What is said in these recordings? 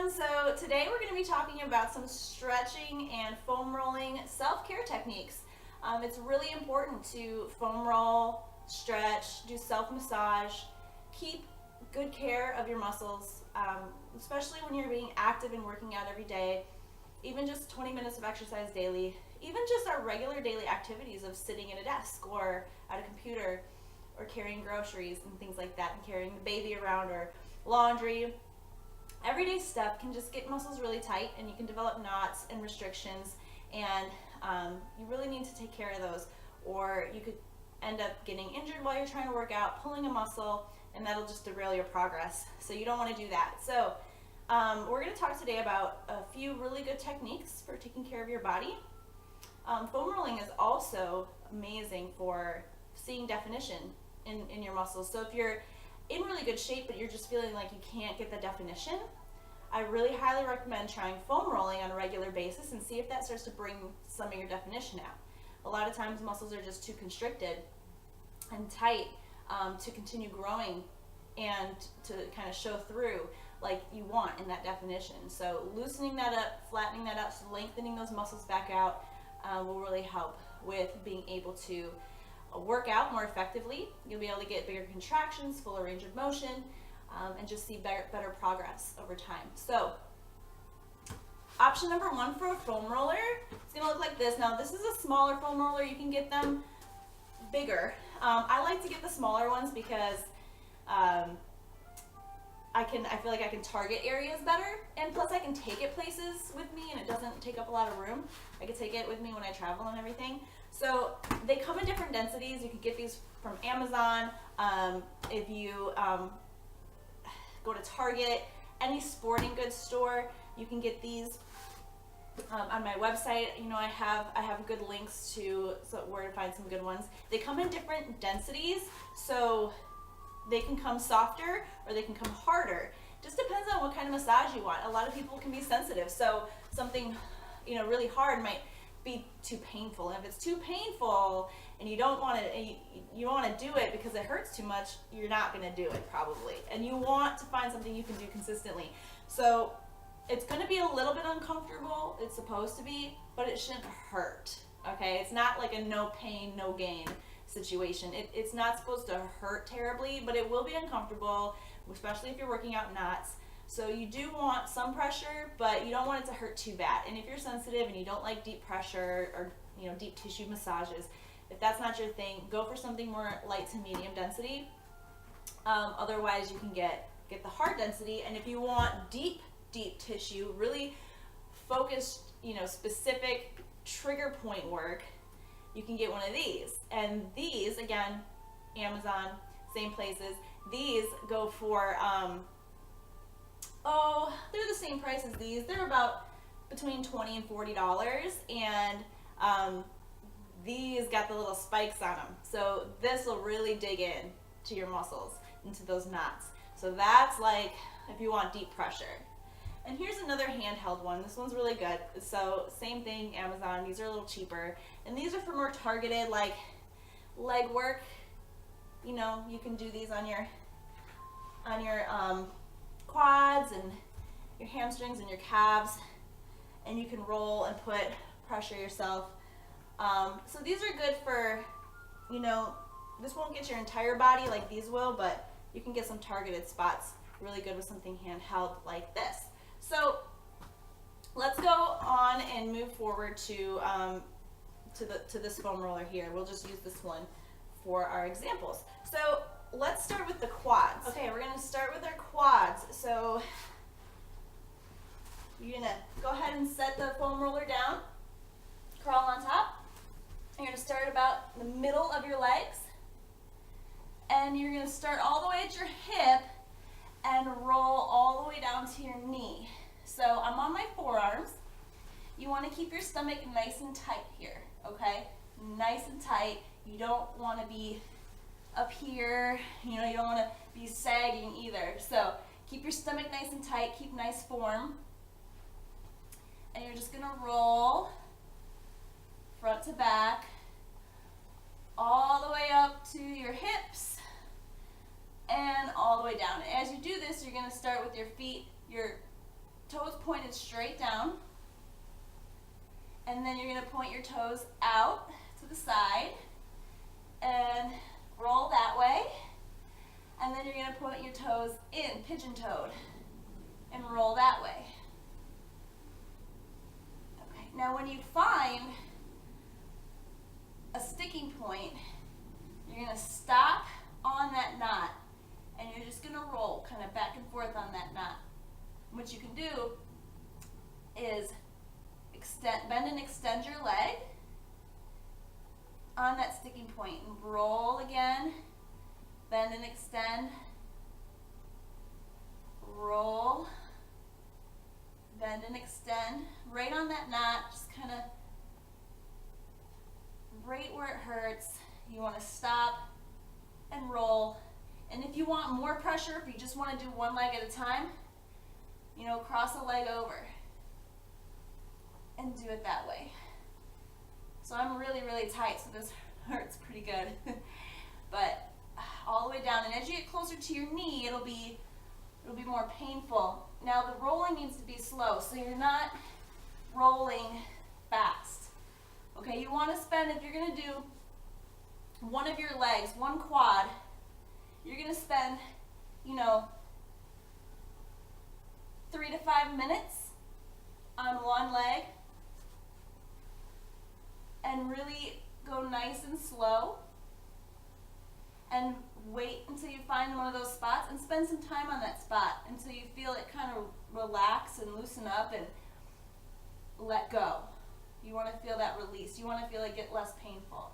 everyone. So today we're going to be talking about some stretching and foam rolling self-care techniques. It's really important to foam roll, stretch, do self-massage, keep good care of your muscles, especially when you're being active and working out every day. Even just 20 minutes of exercise daily, even just our regular daily activities of sitting at a desk or at a computer or carrying groceries and things like that, and carrying the baby around or laundry. Everyday stuff can just get muscles really tight, and you can develop knots and restrictions, and you really need to take care of those, or you could end up getting injured while you're trying to work out, pulling a muscle, and that'll just derail your progress. So you don't want to do that. So we're going to talk today about a few really good techniques for taking care of your body. Foam rolling is also amazing for seeing definition in your muscles. So if you're in really good shape but you're just feeling like you can't get the definition, I really highly recommend trying foam rolling on a regular basis and see if that starts to bring some of your definition out. A lot of times muscles are just too constricted and tight to continue growing and to kind of show through like you want in that definition. So loosening that up, flattening that out, so lengthening those muscles back out will really help with being able to work out more effectively. You'll be able to get bigger contractions, fuller range of motion, and just see better progress over time. So option number one for a foam roller, it's going to look like this. Now this is a smaller foam roller. You can get them bigger. I like to get the smaller ones because I feel like I can target areas better, and plus I can take it places with me and it doesn't take up a lot of room. I can take it with me when I travel and everything. So they come in different densities. You can get these from Amazon. If you go to Target, any sporting goods store, you can get these. On my website, you know, I have good links to where to find some good ones. They come in different densities, so they can come softer or they can come harder. Just depends on what kind of massage you want. A lot of people can be sensitive, so something, you know, really hard might be too painful. And if it's too painful and you don't want to do it because it hurts too much, you're not going to do it probably. And you want to find something you can do consistently. So it's going to be a little bit uncomfortable. It's supposed to be, but it shouldn't hurt. Okay, it's not like a no pain, no gain situation. It's not supposed to hurt terribly, but it will be uncomfortable, especially if you're working out knots. So you do want some pressure, but you don't want it to hurt too bad. And if you're sensitive and you don't like deep pressure or, you know, deep tissue massages, if that's not your thing, go for something more light to medium density. Otherwise, you can get the hard density. And if you want deep tissue, really focused, you know, specific trigger point work, you can get one of these. And these, again, Amazon, same places. These go for they're the same price as these. They're about between $20 and $40, and these got the little spikes on them. So this will really dig in to your muscles, into those knots. So that's like if you want deep pressure. And here's another handheld one. This one's really good. So same thing, Amazon. These are a little cheaper, and these are for more targeted, like leg work. You know, you can do these on your quads and your hamstrings and your calves, and you can roll and put pressure yourself. So these are good for, you know, this won't get your entire body like these will, but you can get some targeted spots really good with something handheld like this. So let's go on and move forward to this foam roller here. We'll just use this one for our examples. So let's start with the quads. Okay, we're going to start with our quads. So you're going to go ahead and set the foam roller down, crawl on top. You're going to start about the middle of your legs, and you're going to start all the way at your hip and roll all the way down to your knee. So I'm on my forearms. You want to keep your stomach nice and tight here, okay? Nice and tight. You don't want to be up here, you know, you don't want to be sagging either. So keep your stomach nice and tight, keep nice form. And you're just going to roll front to back all the way up to your hips and all the way down. As you do this, you're going to start with your feet, your toes pointed straight down. And then you're going to point your toes out to the side and roll that way. And then you're going to point your toes in, pigeon-toed, and roll that way. Okay, now when you find a sticking point, you're going to stop on that knot, and you're just going to roll kind of back and forth on that knot. What you can do is bend and extend your leg on that sticking point and roll again, bend and extend, roll, bend and extend, right on that knot, just kind of right where it hurts. You want to stop and roll. And if you want more pressure, if you just want to do one leg at a time, you know, cross a leg over and do it that way. So I'm really, really tight, so this hurts pretty good. But all the way down, and as you get closer to your knee, it'll be more painful. Now the rolling needs to be slow, so you're not rolling fast. Okay, you want to spend, if you're going to do one of your legs, one quad, you're going to spend, you know, 3 to 5 minutes on one leg and really go nice and slow and wait until you find one of those spots and spend some time on that spot until you feel it kind of relax and loosen up and let go. You want to feel that release. You want to feel it get less painful.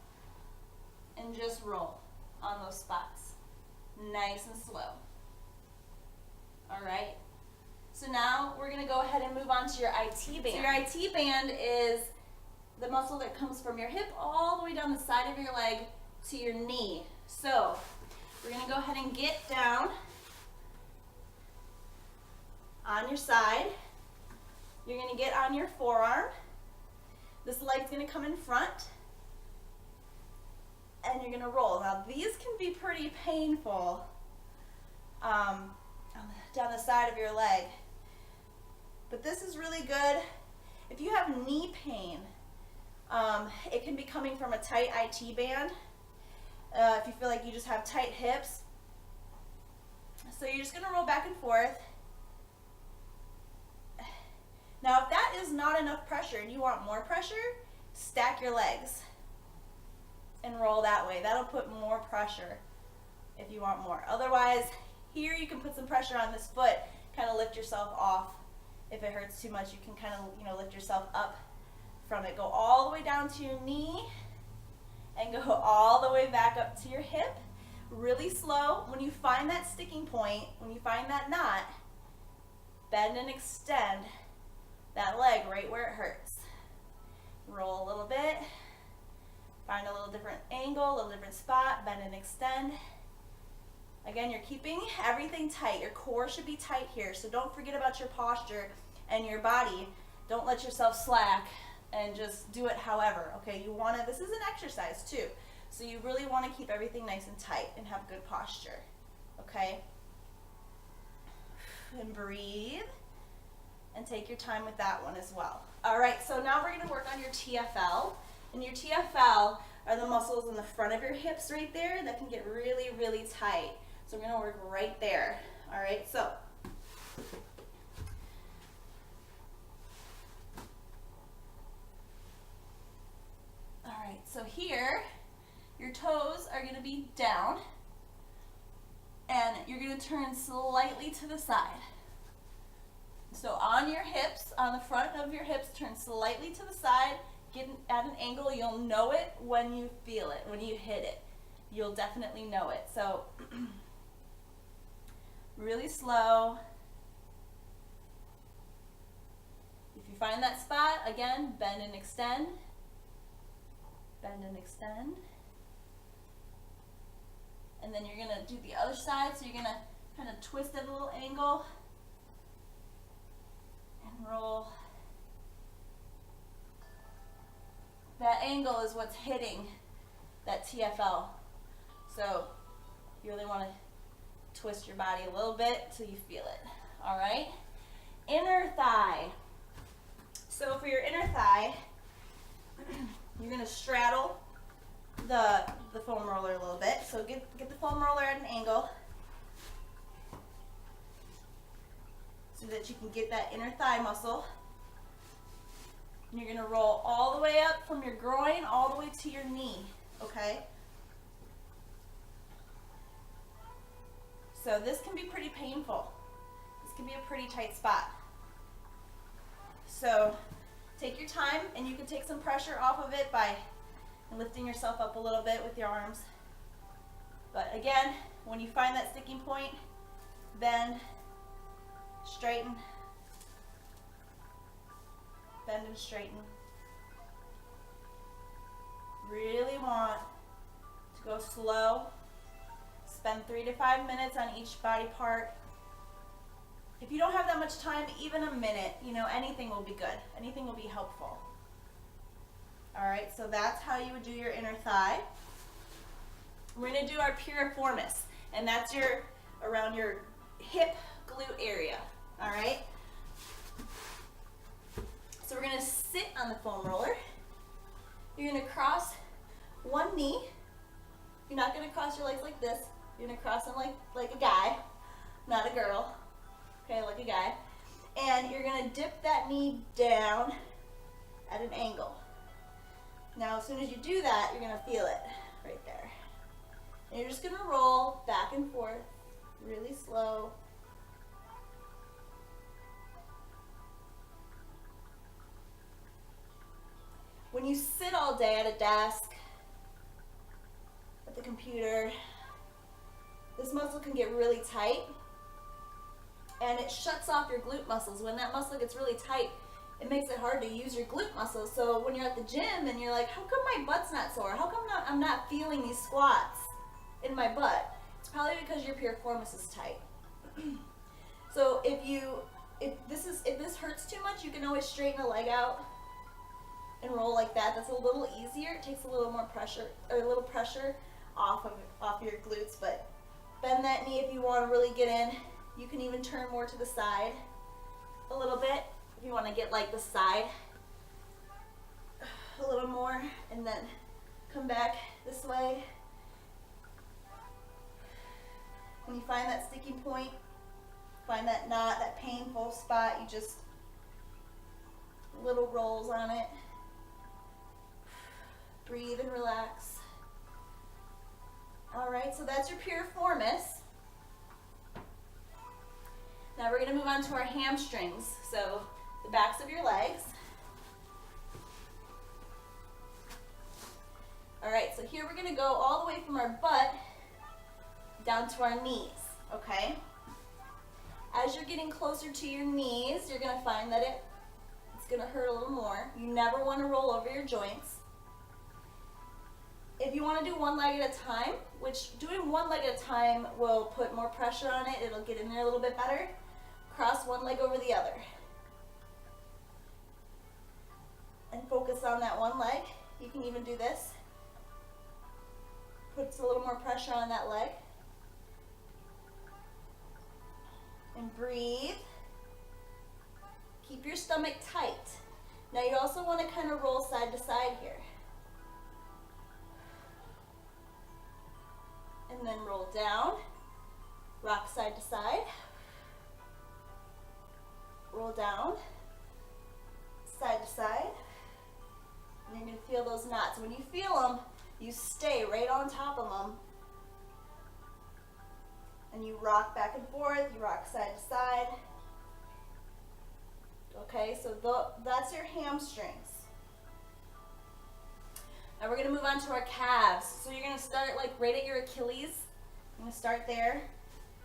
And just roll on those spots. Nice and slow. All right. So now we're going to go ahead and move on to your IT band. So your IT band is the muscle that comes from your hip all the way down the side of your leg to your knee. So we're going to go ahead and get down on your side. You're going to get on your forearm. This leg's going to come in front. And you're going to roll. Now these can be pretty painful down the side of your leg. But this is really good. If you have knee pain, it can be coming from a tight IT band. If you feel like you just have tight hips. So you're just going to roll back and forth. Now if that is not enough pressure and you want more pressure, stack your legs and roll that way. That'll put more pressure if you want more. Otherwise, here you can put some pressure on this foot, kind of lift yourself off. If it hurts too much, you can kind of, lift yourself up from it. Go all the way down to your knee and go all the way back up to your hip. Really slow. When you find that sticking point, when you find that knot, bend and extend that leg right where it hurts. Roll a little bit. Find a little different angle, a little different spot, bend and extend. Again, you're keeping everything tight. Your core should be tight here, so don't forget about your posture and your body. Don't let yourself slack and just do it however, okay? You want to, this is an exercise too, so you really want to keep everything nice and tight and have good posture, okay? And breathe, and take your time with that one as well. All right, so now we're going to work on your TFL. And your TFL are the muscles in the front of your hips right there that can get really, really tight. So we're going to work right there. All right, so here your toes are going to be down and you're going to turn slightly to the side. So on your hips, on the front of your hips, turn slightly to the side. Get at an angle. You'll know it when you feel it, when you hit it. You'll definitely know it. So really slow. If you find that spot, again, bend and extend. Bend and extend. And then you're going to do the other side. So you're going to kind of twist at a little angle and roll. That angle is what's hitting that TFL. So you really want to twist your body a little bit till you feel it. All right? inner thigh. So for your inner thigh, you're gonna straddle the foam roller a little bit. So get the foam roller at an angle so that you can get that inner thigh muscle. And you're gonna roll all the way up from your groin all the way to your knee, okay? So this can be pretty painful. This can be a pretty tight spot. So take your time, and you can take some pressure off of it by lifting yourself up a little bit with your arms. But again, when you find that sticking point, bend, straighten, bend and straighten. Really want to go slow. Spend 3 to 5 minutes on each body part. If you don't have that much time, even a minute, anything will be good. Anything will be helpful. All right, so that's how you would do your inner thigh. We're gonna do our piriformis, and that's around your hip glute area, all right? So we're gonna sit on the foam roller. You're gonna cross one knee. You're not gonna cross your legs like this. You're gonna cross them like a guy, not a girl. Okay, like a guy. And you're gonna dip that knee down at an angle. Now, as soon as you do that, you're gonna feel it right there. And you're just gonna roll back and forth, really slow. When you sit all day at a desk, at the computer, this muscle can get really tight, and it shuts off your glute muscles. When that muscle gets really tight, it makes it hard to use your glute muscles. So when you're at the gym and you're like, how come my butt's not sore? How come I'm not feeling these squats in my butt? It's probably because your piriformis is tight. So if this hurts too much, you can always straighten the leg out and roll like that. That's a little easier. It takes a little more pressure, or a little pressure off your glutes, but bend that knee if you want to really get in. You can even turn more to the side a little bit if you want to get like the side a little more, and then come back this way. When you find that sticking point, find that knot, that painful spot, you just little rolls on it. Breathe and relax. All right, so that's your piriformis. Now we're going to move on to our hamstrings, so the backs of your legs. All right, so here we're going to go all the way from our butt down to our knees, okay? As you're getting closer to your knees, you're going to find that it's going to hurt a little more. You never want to roll over your joints. If you want to do one leg at a time, which doing one leg at a time will put more pressure on it, it'll get in there a little bit better. Cross one leg over the other. And focus on that one leg. You can even do this. Puts a little more pressure on that leg. And breathe. Keep your stomach tight. Now you also want to kind of roll side to side here. And then roll down, rock side to side, roll down, side to side, and you're going to feel those knots. When you feel them, you stay right on top of them, and you rock back and forth, you rock side to side. Okay, so that's your hamstrings. Now we're going to move on to our calves. So you're going to start like right at your Achilles. I'm going to start there.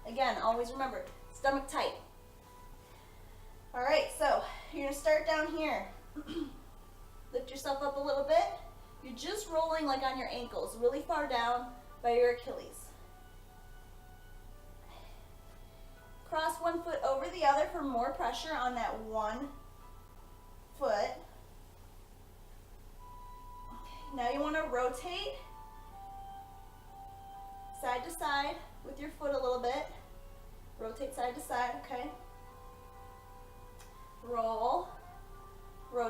Again, always remember, stomach tight. All right, so you're going to start down here. Lift yourself up a little bit. You're just rolling like on your ankles, really far down by your Achilles. Cross one foot over the other for more pressure on that one foot. Now you want to rotate side to side with your foot a little bit. Rotate side to side, okay?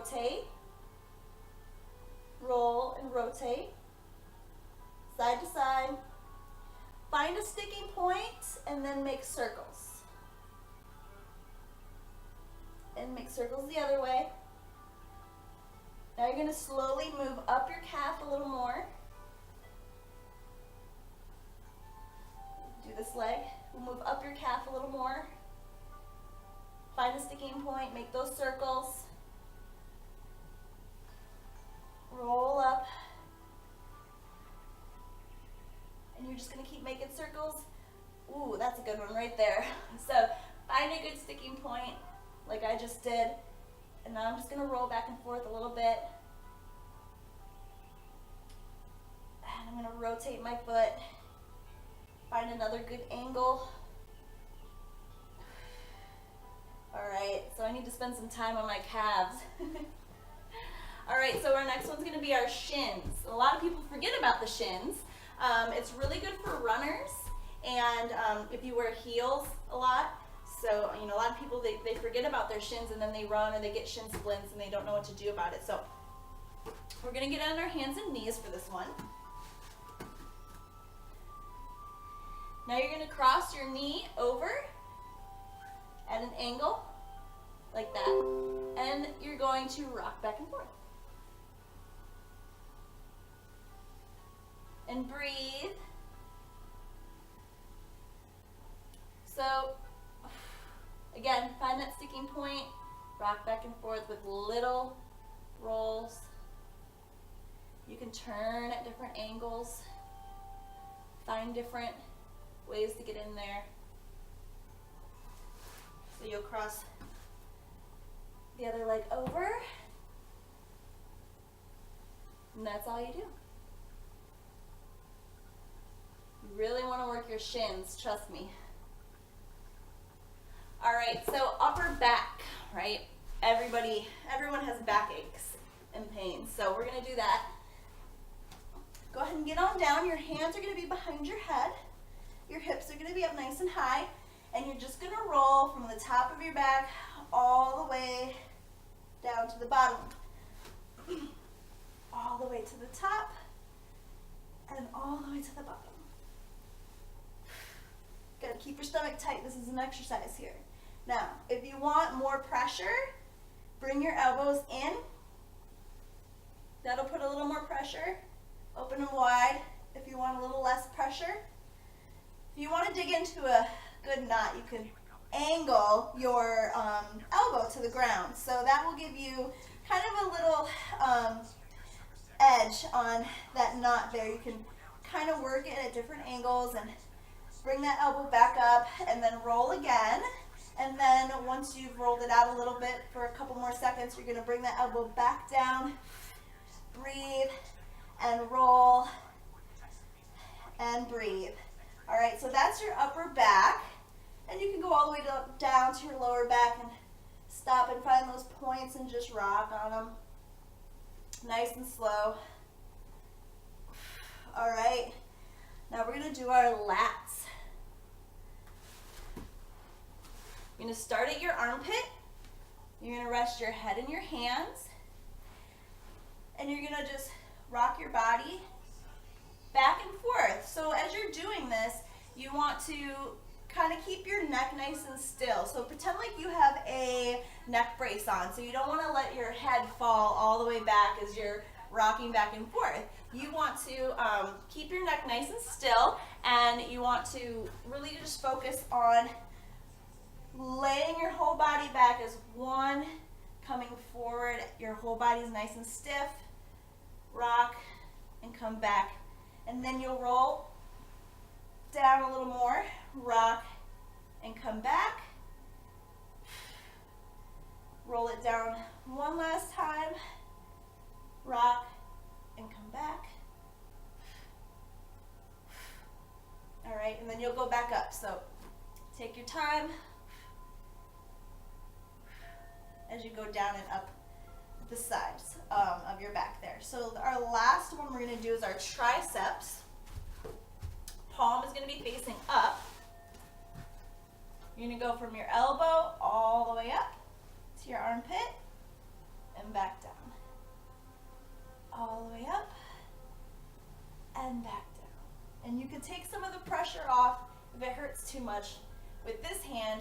rotate, roll and rotate, side to side. Find a sticking point and then make circles. And make circles the other way. Now you're going to slowly move up your calf a little more. Do this leg. We'll move up your calf a little more. Find a sticking point, make those circles. Roll up. And you're just going to keep making circles. Ooh, that's a good one right there. So find a good sticking point like I just did. And now I'm just going to roll back and forth a little bit. And I'm going to rotate my foot. Find another good angle. All right, so I need to spend some time on my calves. All right, so our next one's going to be our shins. A lot of people forget about the shins. It's really good for runners and if you wear heels a lot. So, you know, a lot of people, they forget about their shins and then they run or they get shin splints and they don't know what to do about it. So we're going to get on our hands and knees for this one. Now you're going to cross your knee over at an angle like that. And you're going to rock back and forth. And breathe. So, again, find that sticking point, rock back and forth with little rolls. You can turn at different angles, find different ways to get in there. So you'll cross the other leg over, and that's all you do. You really want to work your shins, trust me. All right, so upper back, right? Everyone has backaches and pains, so we're gonna do that. Go ahead and get on down. Your hands are gonna be behind your head. Your hips are gonna be up nice and high, and you're just gonna roll from the top of your back all the way down to the bottom. All the way to the top, and all the way to the bottom. Gotta keep your stomach tight. This is an exercise here. Now, if you want more pressure, bring your elbows in. That'll put a little more pressure. Open them wide if you want a little less pressure. If you want to dig into a good knot, you can angle your elbow to the ground. So that will give you kind of a little edge on that knot there. You can kind of work it at different angles and bring that elbow back up and then roll again. And then once you've rolled it out a little bit for a couple more seconds, you're going to bring that elbow back down, breathe, and roll, and breathe. All right, so that's your upper back. And you can go all the way down to your lower back and stop and find those points and just rock on them. Nice and slow. All right, now we're going to do our lats. You're going to start at your armpit. You're going to rest your head in your hands. And you're going to just rock your body back and forth. So as you're doing this, you want to kind of keep your neck nice and still. So pretend like you have a neck brace on. So you don't want to let your head fall all the way back as you're rocking back and forth. You want to keep your neck nice and still, and you want to really just focus on laying your whole body back as one, coming forward. Your whole body's nice and stiff. Rock and come back. And then you'll roll down a little more, rock and come back. Roll it down one last time, rock and come back. All right, and then you'll go back up. So take your time as you go down and up the sides of your back there. So our last one we're going to do is our triceps. Palm is going to be facing up. You're going to go from your elbow all the way up to your armpit. and back down. All the way up and back down. And you can take some of the pressure off if it hurts too much. With this hand,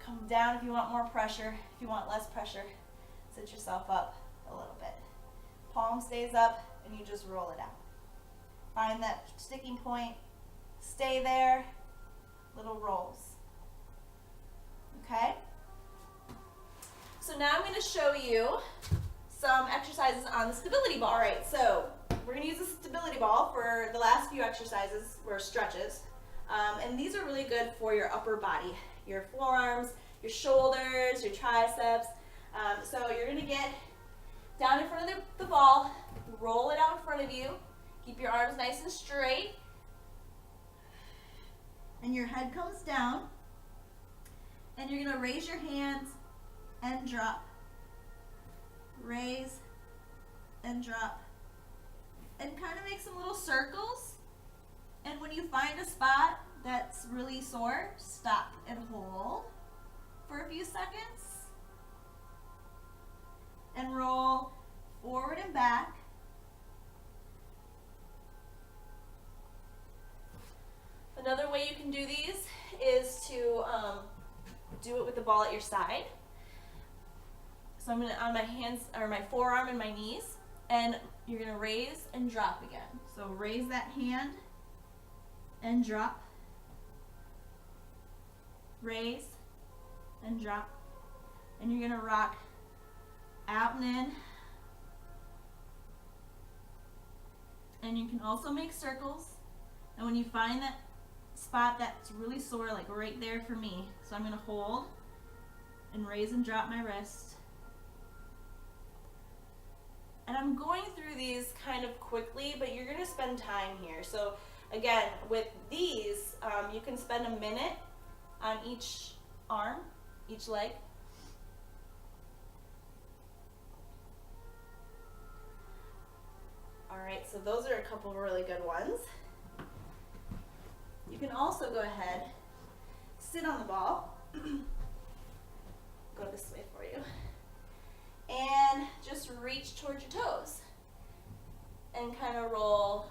come down if you want more pressure. If you want less pressure, sit yourself up a little bit. Palm stays up and you just roll it out. Find that sticking point, stay there, little rolls. Okay? So now I'm going to show you some exercises on the stability ball. All right, so we're going to use the stability ball for the last few exercises, or stretches. And these are really good for your upper body, your forearms, your shoulders, your triceps. So you're going to get down in front of the ball, roll it out in front of you, keep your arms nice and straight, and your head comes down, and you're going to raise your hands and drop, raise and drop, and kind of make some little circles. And when you find a spot that's really sore, stop and hold for a few seconds and roll forward and back. Another way you can do these is to do it with the ball at your side. So I'm going to, on my hands, or my forearm and my knees, and you're going to raise and drop again. So raise that hand and drop, raise and drop, and you're going to rock out and in. And you can also make circles, and when you find that spot that's really sore, like right there for me, so I'm going to hold and raise and drop my wrist. And I'm going through these kind of quickly, but you're going to spend time here. So again, with these, you can spend a minute on each arm, each leg. All right, so those are a couple of really good ones. You can also go ahead, sit on the ball, go this way for you, and just reach towards your toes and kind of roll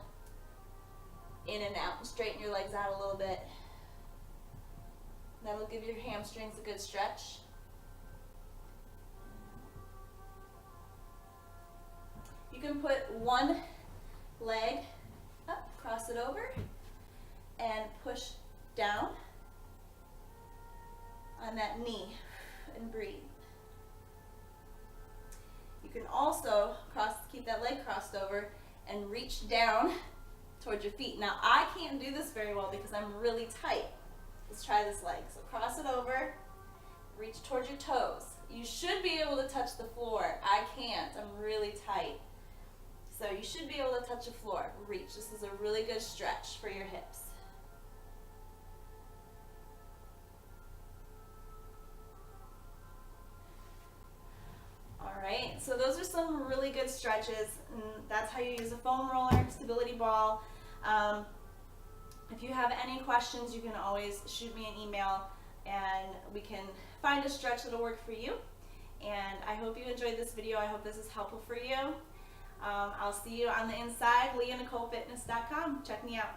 in and out and straighten your legs out a little bit. That'll give your hamstrings a good stretch. You can put one leg up, cross it over, and push down on that knee and breathe. You can also keep that leg crossed over and reach down towards your feet. Now I can't do this very well because I'm really tight. Let's try this leg. So cross it over, reach towards your toes. You should be able to touch the floor. I can't, I'm really tight. So you should be able to touch the floor. Reach, this is a really good stretch for your hips. Alright, so those are some really good stretches, and that's how you use a foam roller, stability ball. If you have any questions, you can always shoot me an email and we can find a stretch that'll work for you. And I hope you enjoyed this video. I hope this is helpful for you. I'll see you on the inside, LeahNicoleFitness.com. Check me out.